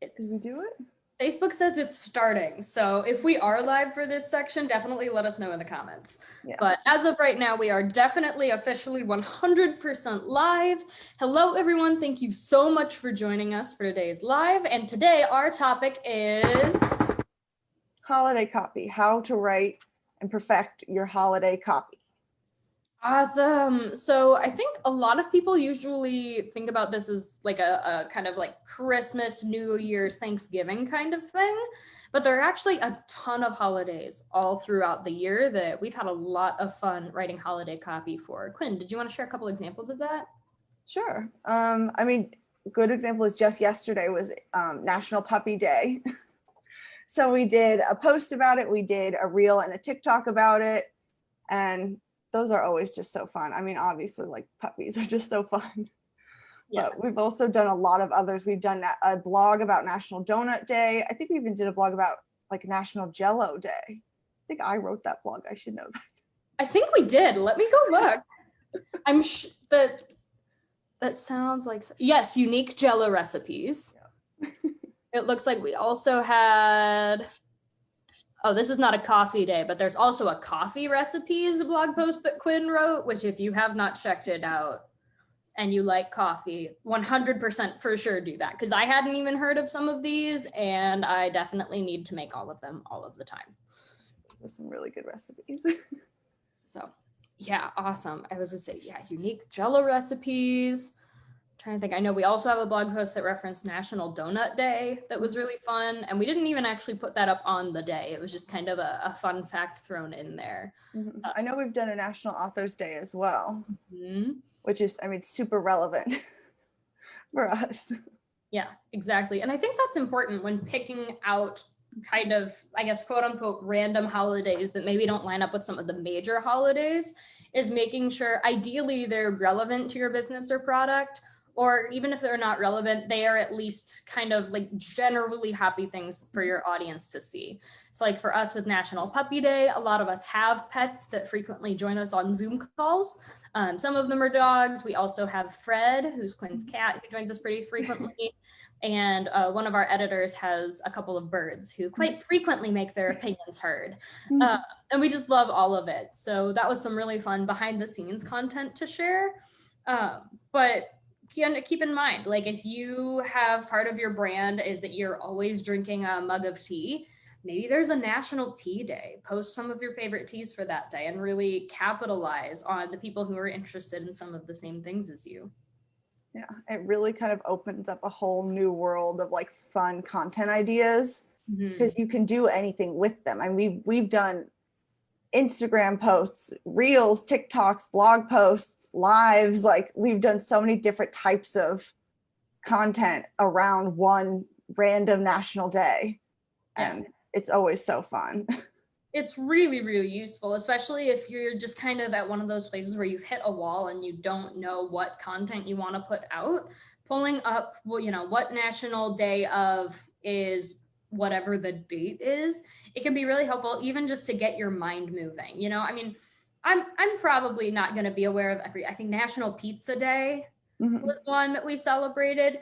Did we do it? Facebook says it's starting. So if we are live for this section, definitely let us know in the comments. Yeah. But as of right now, we are definitely officially 100% live. Hello, everyone. Thank you so much for joining us for today's live. And today our topic is holiday copy, how to write and perfect your holiday copy. awesome. So I think a lot of people usually think about this as like a kind of like Christmas, New Year's, Thanksgiving kind of thing. But there are actually a ton of holidays all throughout the year that we've had a lot of fun writing holiday copy for. Quinn, did you want to share a couple examples of that? Sure. I mean, a good example is just yesterday was National Puppy Day. So we did a post about it. We did a reel and a TikTok about it. And those are always just so fun. I mean, obviously, like puppies are just so fun. Yeah. But we've also done a lot of others. We've done a blog about National Donut Day. I think we even did a blog about like National Jello Day. I think I wrote that blog. I should know that. I think we did. Let me go look. I'm that sounds like, yes, unique Jello recipes. Yeah. It looks like we also had, oh, this is not a coffee day, but there's also a coffee recipes blog post that Quinn wrote, which if you have not checked it out and you like coffee, 100% for sure do that. Because I hadn't even heard of some of these and I definitely need to make all of them all of the time. Those are some really good recipes. So yeah, awesome. I was gonna say, yeah, unique Jello recipes. Trying to think, I know we also have a blog post that referenced National Donut Day that was really fun, and we didn't even actually put that up on the day. It was just kind of a fun fact thrown in there. Mm-hmm. I know we've done a National Authors Day as well, which is, I mean, super relevant for us. Yeah, exactly. And I think that's important when picking out kind of, I guess, quote unquote, random holidays that maybe don't line up with some of the major holidays, is making sure ideally they're relevant to your business or product. Or even if they're not relevant, they are at least kind of like generally happy things for your audience to see. So like for us with National Puppy Day, a lot of us have pets that frequently join us on Zoom calls. Some of them are dogs. We also have Fred, who's Quinn's cat, who joins us pretty frequently. And one of our editors has a couple of birds who quite frequently make their opinions heard. And we just love all of it. So that was some really fun behind the scenes content to share. But keep in mind, like if you have part of your brand is that you're always drinking a mug of tea, maybe there's a National Tea Day. Post some of your favorite teas for that day and really capitalize on the people who are interested in some of the same things as you. Yeah, it really kind of opens up a whole new world of like fun content ideas because you can do anything with them. I mean, we've done Instagram posts, reels, TikToks, blog posts, lives, like we've done so many different types of content around one random national day. And it's always so fun. It's really, really useful, especially if you're just kind of at one of those places where you've hit a wall and you don't know what content you want to put out. Pulling up, well, you know, what national day of is whatever the date is, it can be really helpful even just to get your mind moving. You know, I mean, I'm probably not going to be aware of I think National Pizza Day was one that we celebrated.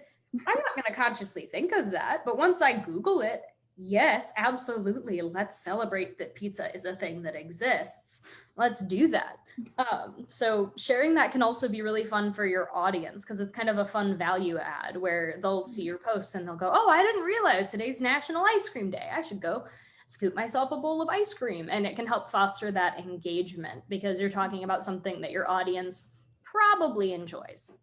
I'm not going to consciously think of that, but once I Google it, yes, absolutely. Let's celebrate that pizza is a thing that exists. Let's do that. So sharing that can also be really fun for your audience because it's kind of a fun value add where they'll see your posts and they'll go, oh, I didn't realize today's National Ice Cream Day. I should go scoop myself a bowl of ice cream. And it can help foster that engagement because you're talking about something that your audience probably enjoys.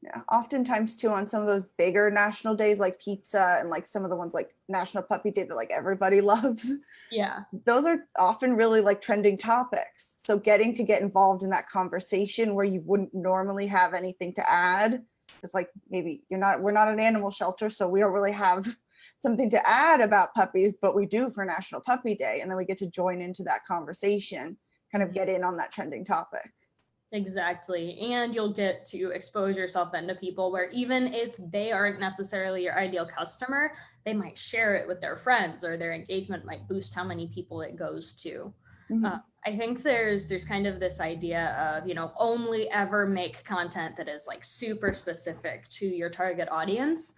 Yeah, oftentimes too on some of those bigger national days like pizza and like some of the ones like National Puppy Day that like everybody loves. Yeah. Those are often really like trending topics. So getting to get involved in that conversation where you wouldn't normally have anything to add. It's like maybe we're not an animal shelter, so we don't really have something to add about puppies, but we do for National Puppy Day. And then we get to join into that conversation, kind of get in on that trending topic. Exactly. And you'll get to expose yourself then to people where even if they aren't necessarily your ideal customer, they might share it with their friends or their engagement might boost how many people it goes to. I think there's kind of this idea of, you know, only ever make content that is like super specific to your target audience.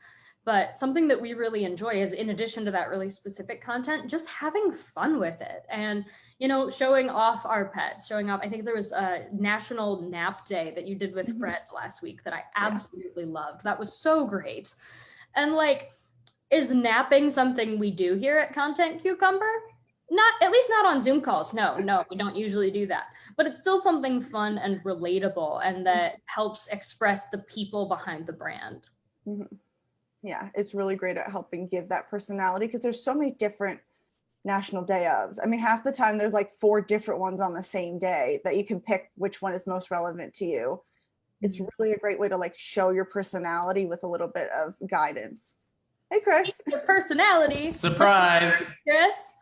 But something that we really enjoy is, in addition to that really specific content, just having fun with it and, you know, showing off our pets, showing off. I think there was a National Nap Day that you did with Fred last week that I absolutely loved. That was so great. And like, is napping something we do here at Content Cucumber? Not, at least not on Zoom calls. No, we don't usually do that. But it's still something fun and relatable and that helps express the people behind the brand. Yeah, it's really great at helping give that personality because there's so many different National Day ofs. I mean, half the time there's like 4 different ones on the same day that you can pick which one is most relevant to you. It's really a great way to like show your personality with a little bit of guidance. Hey, Chris. Your personality. Surprise. Chris,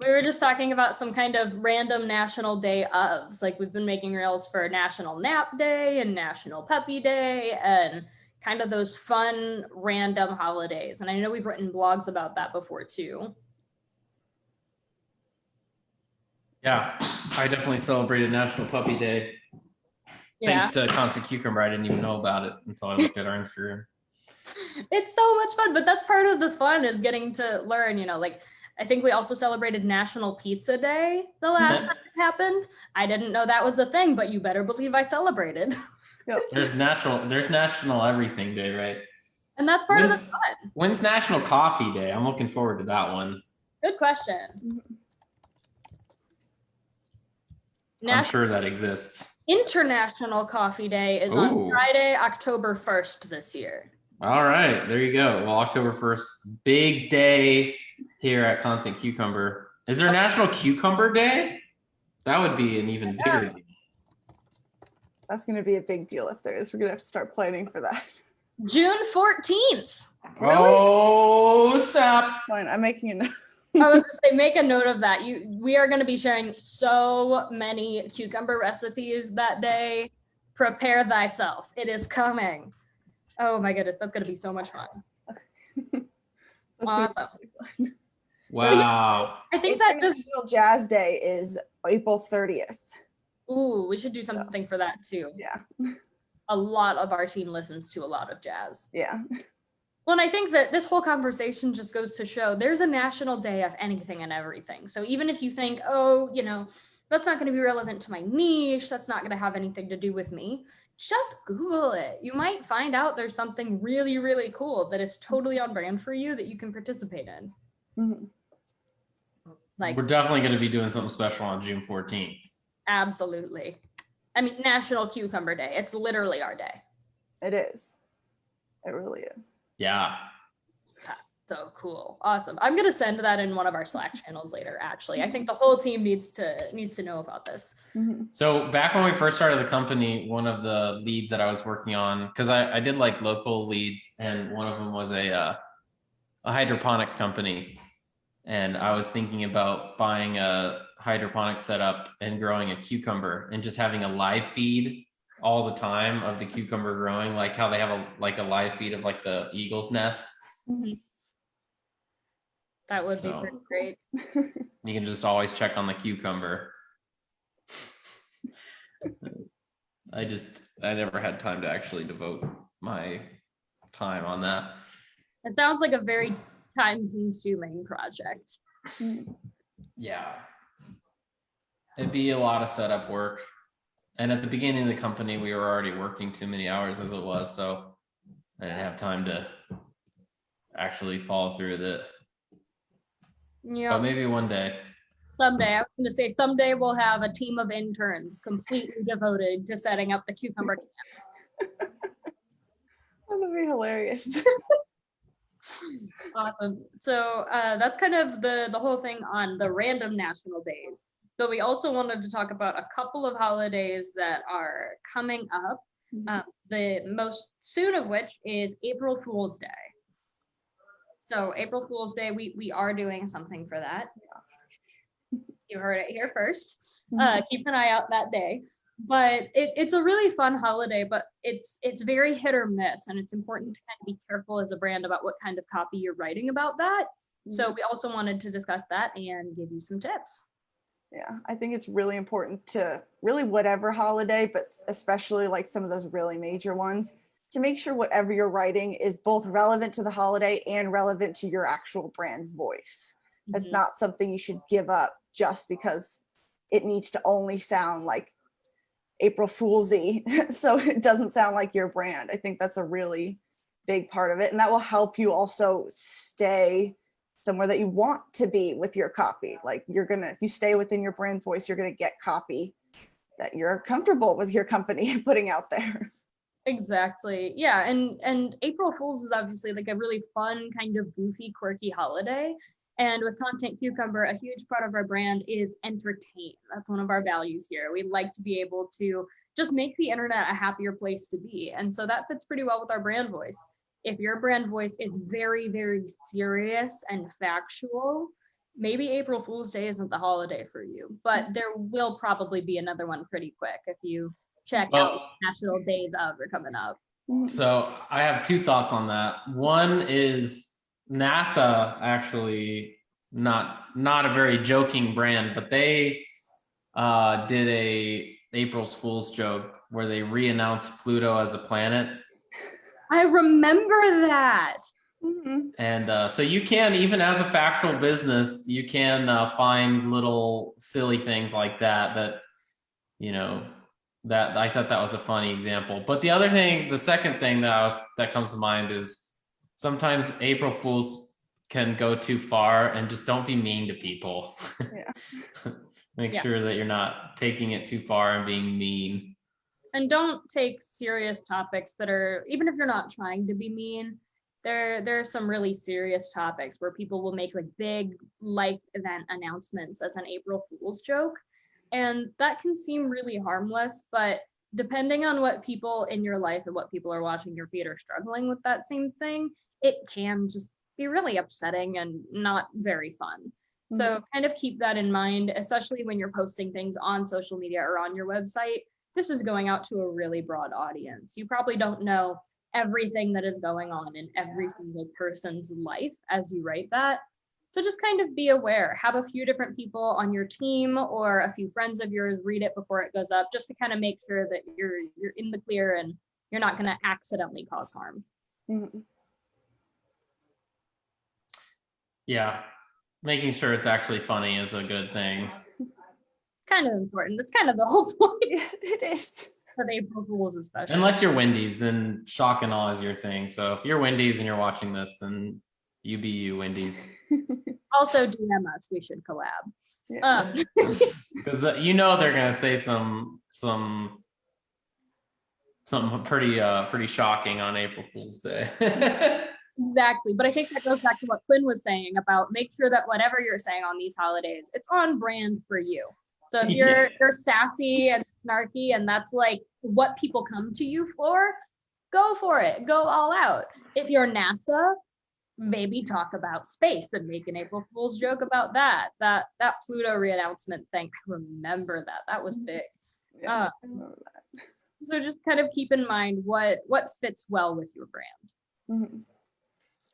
we were just talking about some kind of random National Day ofs. Like we've been making reels for National Nap Day and National Puppy Day and kind of those fun random holidays. And I know we've written blogs about that before too. Yeah, I definitely celebrated National Puppy Day. Yeah. Thanks to Content Cucumber, I didn't even know about it until I looked at our Instagram. It's so much fun, but that's part of the fun is getting to learn, you know, like I think we also celebrated National Pizza Day the last time it happened. I didn't know that was a thing, but you better believe I celebrated. Yep. There's National Everything Day, right? And that's part of the fun. When's National Coffee Day? I'm looking forward to that one. Good question. I'm sure that exists. International Coffee Day is on Friday, October 1st this year. All right, there you go. Well, October 1st, big day here at Content Cucumber. Is there National Cucumber Day? That would be an even bigger deal. That's going to be a big deal if there is. We're going to have to start planning for that. June 14th. Really? Oh, snap. Fine, I'm making a note. I was going to say, make a note of that. We are going to be sharing so many cucumber recipes that day. Prepare thyself. It is coming. Oh my goodness, that's going to be so much fun. Awesome. Wow. I think that just International Jazz Day is April 30th. Ooh, we should do something for that too. Yeah. A lot of our team listens to a lot of jazz. Yeah. Well, and I think that this whole conversation just goes to show there's a national day of anything and everything. So even if you think, oh, you know, that's not going to be relevant to my niche, that's not going to have anything to do with me, just Google it. You might find out there's something really, really cool that is totally on brand for you that you can participate in. Mm-hmm. Like, we're definitely going to be doing something special on June 14th. Absolutely. I mean, National Cucumber Day. It's literally our day. It is. It really is. Yeah. So cool. Awesome. I'm going to send that in one of our Slack channels later, actually. I think the whole team needs to know about this. Mm-hmm. So back when we first started the company, one of the leads that I was working on, because I did like local leads, and one of them was a hydroponics company. And I was thinking about buying a hydroponic setup and growing a cucumber and just having a live feed all the time of the cucumber growing, like how they have a live feed of like the eagle's nest. Mm-hmm. That would be pretty great. You can just always check on the cucumber. I never had time to actually devote my time on that. It sounds like a very time-consuming project. Yeah. It'd be a lot of setup work. And at the beginning of the company, we were already working too many hours as it was, so I didn't have time to actually follow through with it. Yeah. But maybe one day. Someday. I was going to say someday we'll have a team of interns completely devoted to setting up the cucumber camp. That'll be hilarious. Awesome. So that's kind of the whole thing on the random national days. But we also wanted to talk about a couple of holidays that are coming up. The most soon of which is April Fool's Day. So April Fool's Day, we are doing something for that. You heard it here first. Keep an eye out that day. But it's a really fun holiday, but it's very hit or miss, and it's important to kind of be careful as a brand about what kind of copy you're writing about that. So we also wanted to discuss that and give you some tips. Yeah, I think it's really important to really whatever holiday, but especially like some of those really major ones, to make sure whatever you're writing is both relevant to the holiday and relevant to your actual brand voice. That's Mhm. not something you should give up just because it needs to only sound like April Foolsy, so it doesn't sound like your brand. I think that's a really big part of it, and that will help you also stay somewhere that you want to be with your copy. Like if you stay within your brand voice, you're gonna get copy that you're comfortable with your company putting out there. Exactly. Yeah. And April Fools is obviously like a really fun, kind of goofy, quirky holiday. And with Content Cucumber, a huge part of our brand is entertain. That's one of our values here. We like to be able to just make the internet a happier place to be. And so that fits pretty well with our brand voice. If your brand voice is very, very serious and factual, maybe April Fool's Day isn't the holiday for you, but there will probably be another one pretty quick if you check out National Days of are coming up. So I have two thoughts on that. One is NASA actually not a very joking brand, but they did a April Fool's joke where they re-announced Pluto as a planet. I remember that. And so you can, even as a factual business, you can find little silly things like that, you know, that I thought that was a funny example. But the other thing, the second thing that comes to mind is sometimes April Fools can go too far, and just don't be mean to people. Yeah. Make sure that you're not taking it too far and being mean. And don't take serious topics that are, even if you're not trying to be mean, there are some really serious topics where people will make like big life event announcements as an April Fool's joke. And that can seem really harmless, but depending on what people in your life and what people are watching your feed are struggling with that same thing, it can just be really upsetting and not very fun. So kind of keep that in mind, especially when you're posting things on social media or on your website. This is going out to a really broad audience. You probably don't know everything that is going on in every single person's life as you write that. So just kind of be aware, have a few different people on your team or a few friends of yours read it before it goes up, just to kind of make sure that you're in the clear and you're not going to accidentally cause harm. Yeah, making sure it's actually funny is a good thing. Kind of important. That's kind of the whole point. Yeah, it is. Of April Fools, especially. Unless you're Wendy's, then shock and awe is your thing. So if you're Wendy's and you're watching this, then you be you, Wendy's. Also DM us, we should collab. Yeah. Because you know they're gonna say something pretty shocking on April Fool's Day. Exactly. But I think that goes back to what Quinn was saying about make sure that whatever you're saying on these holidays, it's on brand for you. So if you're sassy and snarky and that's like what people come to you for it. Go all out. If you're NASA, maybe talk about space and make an April Fool's joke about that. That Pluto re-announcement thing. I remember that. That was big. Yeah, I remember that. So just kind of keep in mind what fits well with your brand.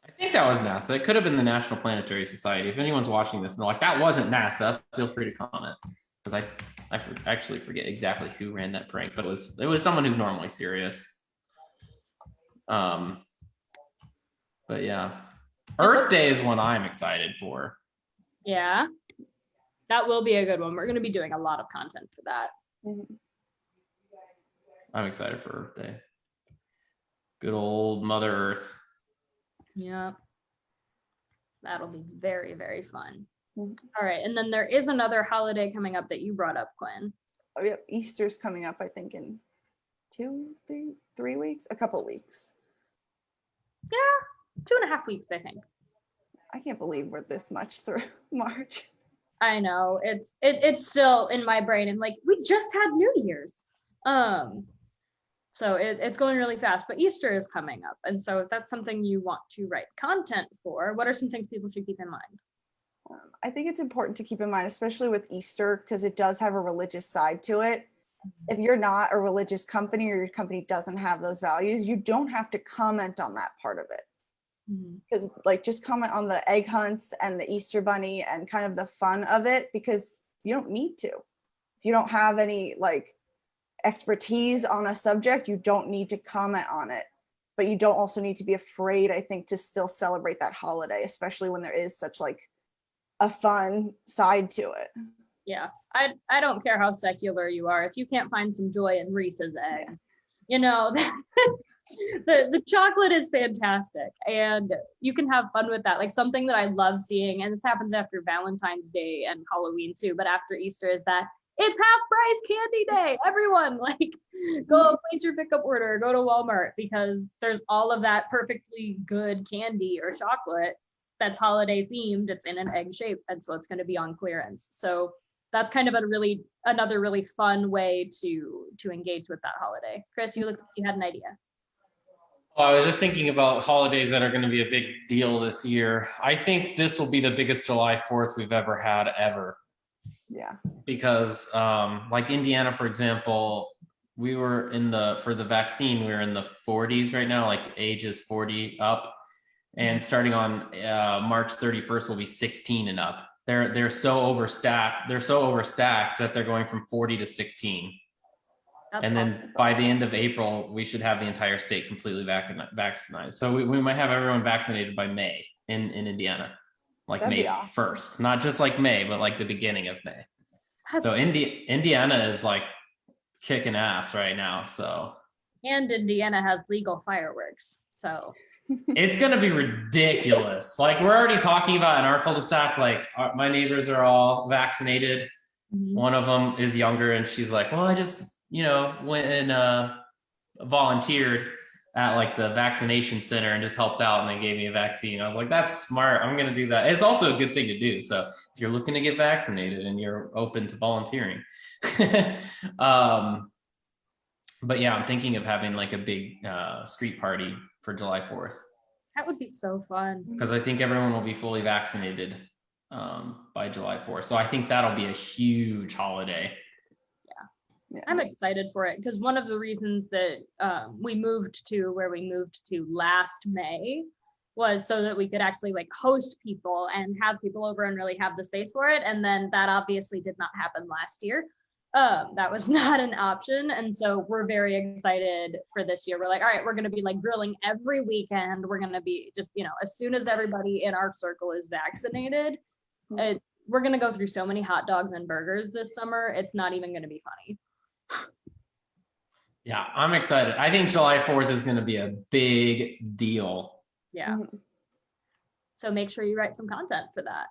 I think that was NASA. It could have been the National Planetary Society. If anyone's watching this and they're like, that wasn't NASA, feel free to comment. Because I actually forget exactly who ran that prank, but it was someone who's normally serious. But yeah, Earth Day is one I'm excited for. Yeah, that will be a good one. We're going to be doing a lot of content for that. I'm excited for Earth Day. Good old Mother Earth. Yeah, that'll be very, very fun. All right, and then there is another holiday coming up that you brought up, Quinn. Oh, yeah, Easter's coming up, I think, in 3 weeks, a couple weeks. Yeah, 2.5 weeks, I think. I can't believe we're this much through March. I know, it's still in my brain. And like, we just had New Year's. So it's going really fast, but Easter is coming up. And so if that's something you want to write content for, what are some things people should keep in mind? I think it's important to keep in mind, especially with Easter, because it does have a religious side to it. If you're not a religious company or your company doesn't have those values, you don't have to comment on that part of it. Because like just comment on the egg hunts and the Easter bunny and kind of the fun of it, because you don't need to. If you don't have any like expertise on a subject, you don't need to comment on it. but you don't also need to be afraid, I think, to still celebrate that holiday, especially when there is such like a fun side to it. Yeah, I don't care how secular you are. If you can't find some joy in Reese's egg, you know, the chocolate is fantastic, and you can have fun with that. Like something that I love seeing, and this happens after Valentine's Day and Halloween too, but after Easter, is that it's half price candy day. Everyone, like, go place your pickup order, go to Walmart, because there's all of that perfectly good candy or chocolate that's holiday themed. It's in an egg shape, and so it's going to be on clearance. So that's kind of another really fun way to engage with that holiday. Chris, you looked like you had an idea. Well, I was just thinking about holidays that are going to be a big deal this year. I think this will be the biggest July 4th we've ever had ever. Yeah. Because like Indiana, for example, we were for the vaccine, we were in the 40s right now, like ages 40 up. And starting on March 31st will be 16 and up. They're so overstacked. They're so overstacked that they're going from 40 to 16. That's and awesome. then by the end of April, we should have the entire state completely vaccinated. So we might have everyone vaccinated by May in Indiana, like That'd May be awesome. 1st, not just like May, but like the beginning of May. That's So Indiana is like kicking ass right now. So and Indiana has legal fireworks. So it's going to be ridiculous. Like we're already talking about in our cul-de-sac, like my neighbors are all vaccinated. One of them is younger and she's like, well, I just, went and volunteered at like the vaccination center and just helped out and they gave me a vaccine. I was like, that's smart. I'm going to do that. It's also a good thing to do. So if you're looking to get vaccinated and you're open to volunteering, but yeah, I'm thinking of having like a big street party for July 4th. that would be so fun. Because I think everyone will be fully vaccinated by July 4th. So I think that'll be a huge holiday. Yeah. I'm excited for it because one of the reasons that we moved to where we moved to last May was so that we could actually like host people and have people over and really have the space for it. And then that obviously did not happen last year. That was not an option. And so we're very excited for this year. We're like, all right, we're going to be like grilling every weekend. We're going to be just, as soon as everybody in our circle is vaccinated, we're going to go through so many hot dogs and burgers this summer. It's not even going to be funny. Yeah, I'm excited. I think July 4th is going to be a big deal. Yeah. So make sure you write some content for that.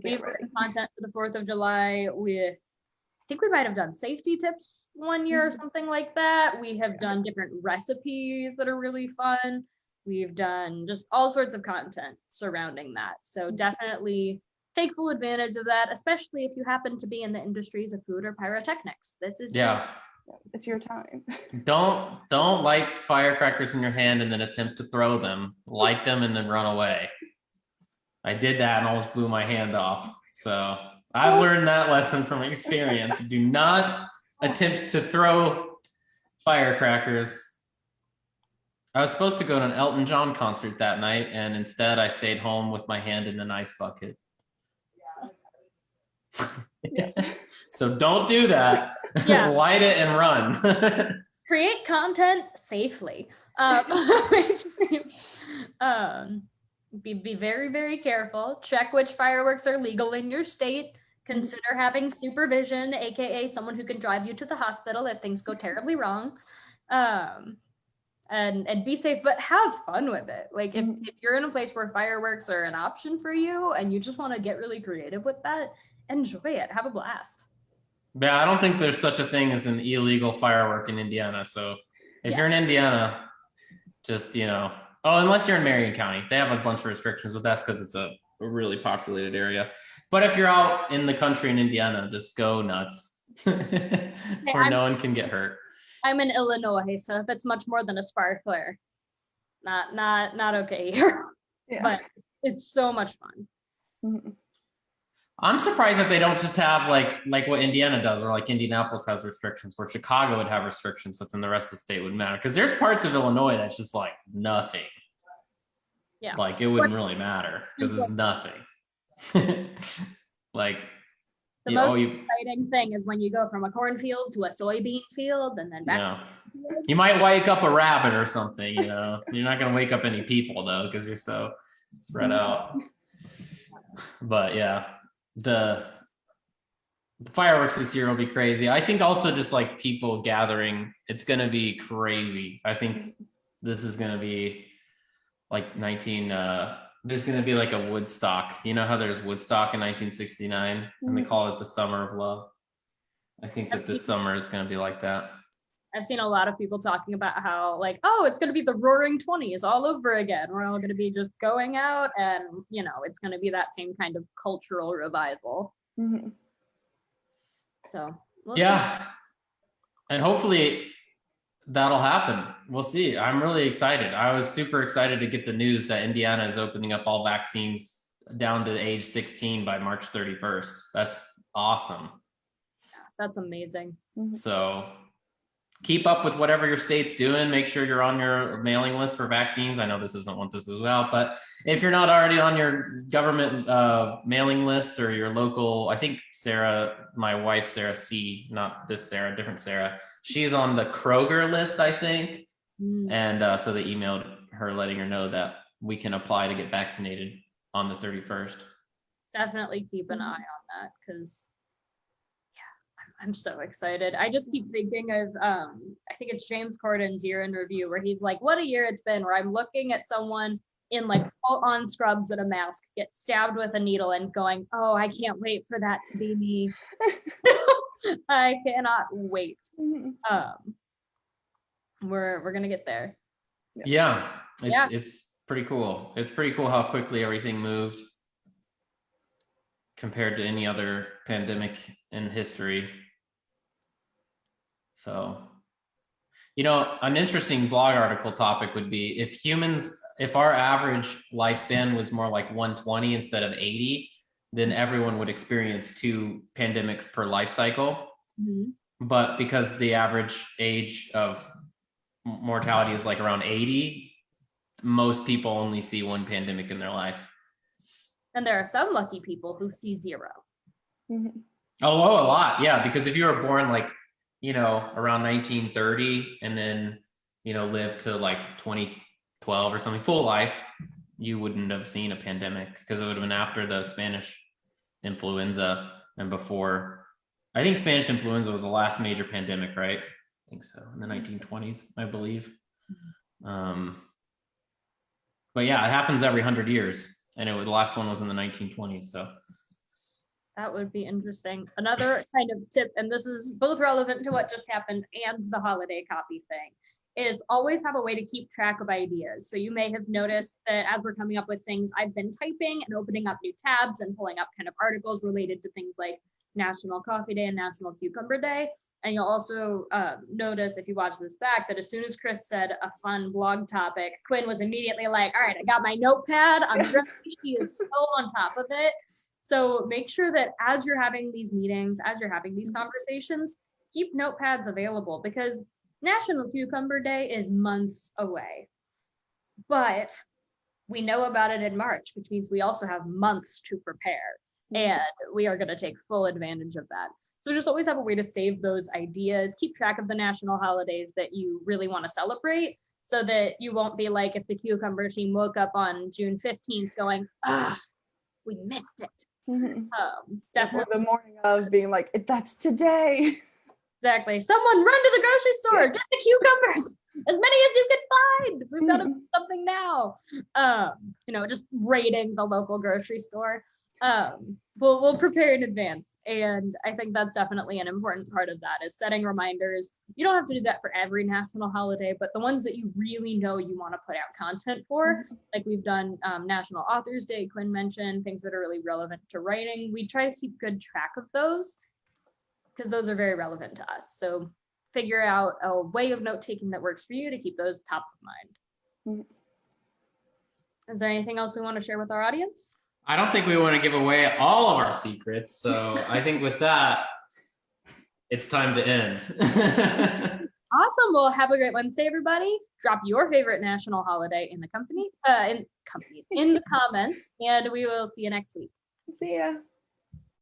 We've written content for the 4th of July with, I think we might have done safety tips one year or something like that. We have done different recipes that are really fun. We've done just all sorts of content surrounding that. So definitely take full advantage of that, especially if you happen to be in the industries of food or pyrotechnics. This is it's your time. Don't light firecrackers in your hand and then attempt to throw them. Light them and then run away. I did that and almost blew my hand off. So I've learned that lesson from experience. Do not attempt to throw firecrackers. I was supposed to go to an Elton John concert that night, and instead I stayed home with my hand in an ice bucket. So don't do that. Yeah. Light it and run. Create content safely. Be very, very careful. Check which fireworks are legal in your state. Consider having supervision, aka someone who can drive you to the hospital if things go terribly wrong. And be safe, but have fun with it. Like if you're in a place where fireworks are an option for you and you just want to get really creative with that, enjoy it. Have a blast. Yeah, I don't think there's such a thing as an illegal firework in Indiana. So if you're in Indiana, just, unless you're in Marion County, they have a bunch of restrictions, but that's because it's a really populated area. But if you're out in the country in Indiana, just go nuts where no one can get hurt. I'm in Illinois, so if it's much more than a sparkler, not okay here. Yeah. But it's so much fun. I'm surprised that they don't just have like what Indiana does, or like Indianapolis has restrictions, where Chicago would have restrictions, but then the rest of the state wouldn't matter. Because there's parts of Illinois that's just like nothing. Yeah. Like it wouldn't really matter because it's nothing. Like The Yeah, most exciting thing is when you go from a cornfield to a soybean field and then back. yeah. You might wake up a rabbit or something, you know. You're not gonna wake up any people though, because you're so spread out. But yeah, the fireworks this year will be crazy. I think also just like people gathering, it's gonna be crazy. I think this is gonna be like there's gonna be like a Woodstock. You know how there's Woodstock in 1969 and they call it the Summer of Love. I think that this summer is gonna be like that. I've seen a lot of people talking about how like, oh, it's going to be the roaring 20s all over again. We're all going to be just going out and, you know, it's going to be that same kind of cultural revival. Mhm. So, we'll Yeah. see. And hopefully that'll happen. We'll see. I'm really excited. I was super excited to get the news that Indiana is opening up all vaccines down to age 16 by March 31st. That's awesome. That's amazing. So keep up with whatever your state's doing. Make sure you're on your mailing list for vaccines. I know this isn't what this is about, but if you're not already on your government mailing list or your local, I think Sarah, my wife, Sarah C, not this Sarah, different Sarah, she's on the Kroger list, I think. And so they emailed her letting her know that we can apply to get vaccinated on the 31st. Definitely keep an eye on that because I'm so excited. I just keep thinking of, I think it's James Corden's year in review where he's like, what a year it's been, where I'm looking at someone in like full on scrubs and a mask get stabbed with a needle and going, oh, I can't wait for that to be me. I cannot wait. We're going to get there. Yeah, it's pretty cool. It's pretty cool how quickly everything moved compared to any other pandemic in history. So, you know, an interesting blog article topic would be if our average lifespan was more like 120 instead of 80, then everyone would experience 2 pandemics per life cycle. But because the average age of mortality is like around 80, most people only see 1 pandemic in their life. And there are some lucky people who see 0. Oh, a lot. Yeah, because if you were born like, you know, around 1930 and then, you know, lived to like 2012 or something, full life, you wouldn't have seen a pandemic because it would have been after the Spanish influenza and before. I think Spanish influenza was the last major pandemic, right? I think so, in the 1920s, I believe. But yeah, it happens every 100 years, and the last one was in the 1920s. So that would be interesting. Another kind of tip, and this is both relevant to what just happened and the holiday copy thing, is always have a way to keep track of ideas. So you may have noticed that as we're coming up with things, I've been typing and opening up new tabs and pulling up kind of articles related to things like National Coffee Day and National Cucumber Day. And you'll also notice if you watch this back that as soon as Chris said a fun blog topic, Quinn was immediately like, all right, I got my notepad. I'm ready. She is so on top of it. So make sure that as you're having these meetings, as you're having these conversations, keep notepads available because National Cucumber Day is months away. But we know about it in March, which means we also have months to prepare. And we are going to take full advantage of that. So just always have a way to save those ideas, keep track of the national holidays that you really want to celebrate so that you won't be like if the cucumber team woke up on June 15th going, we missed it. Definitely. The morning of being like, that's today. Exactly. Someone run to the grocery store, get the cucumbers, as many as you can find. We've got to do something now. You know, just raiding the local grocery store. We'll prepare in advance. And I think that's definitely an important part of that is setting reminders. You don't have to do that for every national holiday, but the ones that you really know you want to put out content for, like we've done National Authors Day, Quinn mentioned, things that are really relevant to writing. We try to keep good track of those because those are very relevant to us. So figure out a way of note-taking that works for you to keep those top of mind. Is there anything else we want to share with our audience? I don't think we want to give away all of our secrets. So I think with that, it's time to end. Awesome. Well, have a great Wednesday, everybody. Drop your favorite national holiday in the comments, and we will see you next week. See ya.